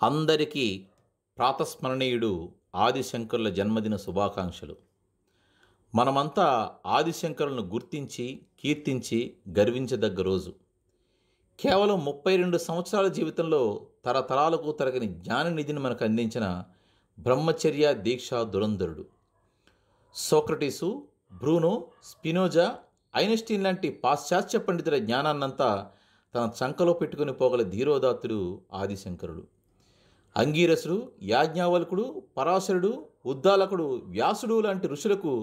అందరికీ ప్రాతస్మరణీయుడు ఆదిశంకరుల జన్మదిన శుభాకాంక్షలు. మనమంతా ఆదిశంకరులను గుర్తించి, కీర్తించి గర్వించదగ్గ రోజు. కేవలం 32 సంవత్సరాల జీవితంలో తరతరాలకు తరగని జ్ఞాననిధిని మనకు అందించిన బ్రహ్మచర్య దీక్షా దురంధరుడు. సోక్రటీసు, బ్రూనో, స్పినోజా, ఐన్స్టీన్ లాంటి పాశ్చాత్య పండితుల జ్ఞానాన్నంతా తన చంకలో పెట్టుకుని పోగల ధీరోదాత్తుడు ఆదిశంకరుడు. అంగీరసుడు, యాజ్ఞవల్కుడు, పరాశరుడు, ఉద్దాలకుడు, వ్యాసుడు లాంటి ఋషులకు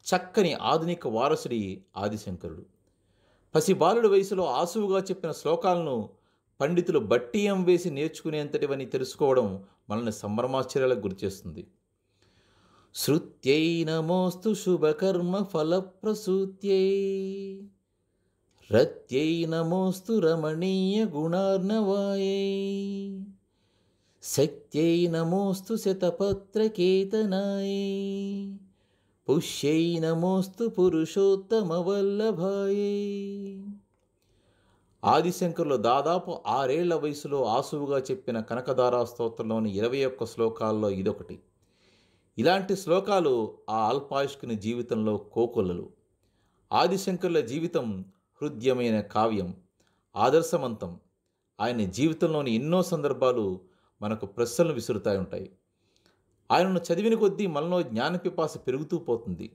చక్కని ఆధునిక వారసుడి ఆదిశంకరుడు. పసిబాలుడి వయసులో ఆసువుగా చెప్పిన శ్లోకాలను పండితులు బట్టియం వేసి నేర్చుకునేంతటివని తెలుసుకోవడం మనల్ని సంభ్రమాశ్చర్యాలకు గురిచేస్తుంది. శృత్యై నమోస్తు శుభకర్మ ఫలప్రసూత్యై, రత్యై నమోస్తు రమణీయ గుణార్ణవాయై, శక్త్యై నమోస్తు శతపత్రకేతనాయై, పుష్యై నమోస్తు పురుషోత్తమవల్లభాయై. ఆదిశంకరులు దాదాపు 6 ఏళ్ల వయసులో ఆసువుగా చెప్పిన కనకధారా స్తోత్రంలోని 21 శ్లోకాల్లో ఇదొకటి. ఇలాంటి శ్లోకాలు ఆ అల్పాయుష్కుని జీవితంలో కోకొల్లలు. ఆదిశంకరుల జీవితం హృద్యమైన కావ్యం, ఆదర్శవంతం. ఆయన జీవితంలోని ఎన్నో సందర్భాలు మనకు ప్రశ్నలు విసురుతాయి ఉంటాయి. ఆయనను చదివిన కొద్దీ మనలో జ్ఞానపిపాస పెరుగుతూ పోతుంది.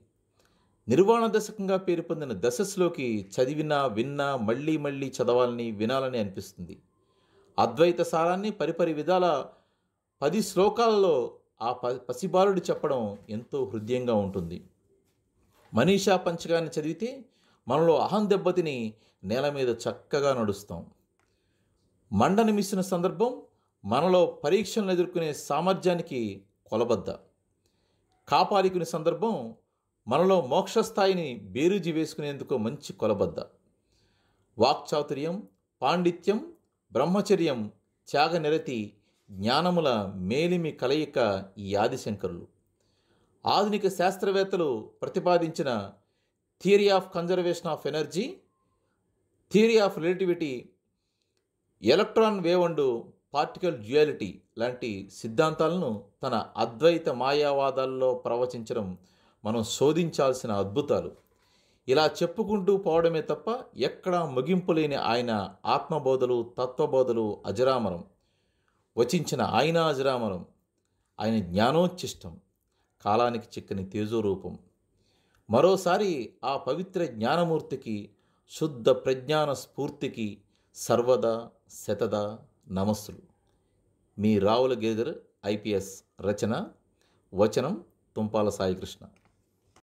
నిర్వాణ దశకంగా పేరు పొందిన దశస్లోకి చదివినా విన్నా మళ్ళీ మళ్ళీ చదవాలని, వినాలని అనిపిస్తుంది. అద్వైత సారాన్ని పరిపరి విధాల 10 శ్లోకాలలో ఆ పసిబాలుడు చెప్పడం ఎంతో హృదయంగా ఉంటుంది. మనీషా పంచకాన్ని చదివితే మనలో అహం దెబ్బతిని నేల మీద చక్కగా నడుస్తాం. మండని మిశ్చిన సందర్భం మనలో పరీక్షలను ఎదుర్కొనే సామర్థ్యానికి కొలబద్ద. కాపాలికుని సందర్భం మనలో మోక్షస్థాయిని బేరుజి వేసుకునేందుకు మంచి కొలబద్ద. వాక్చాతుర్యం, పాండిత్యం, బ్రహ్మచర్యం, త్యాగనిరతి, జ్ఞానముల మేలిమి కలయిక ఈ ఆదిశంకరులు. ఆధునిక శాస్త్రవేత్తలు ప్రతిపాదించిన theory of conservation of energy, theory of relativity, electron wave and particle duality లాంటి సిద్ధాంతాలను తన అద్వైత మాయావాదాల్లో ప్రవచించడం మనం శోధించాల్సిన అద్భుతాలు. ఇలా చెప్పుకుంటూ పోవడమే తప్ప ఎక్కడా ముగింపు లేని ఆయన ఆత్మబోధలు, తత్వబోధలు అజరామరం. వచించిన ఆయన అజరామరం. ఆయన జ్ఞానోచ్ఛిష్టం, కాలానికి చిక్కని తేజోరూపం. మరోసారి ఆ పవిత్ర జ్ఞానమూర్తికి, శుద్ధ ప్రజ్ఞాన స్ఫూర్తికి సర్వదా శతదా నమస్సులు. మీ రావుల గిరిధర్, IPS. రచన వచనం తుంపాల సాయికృష్ణ.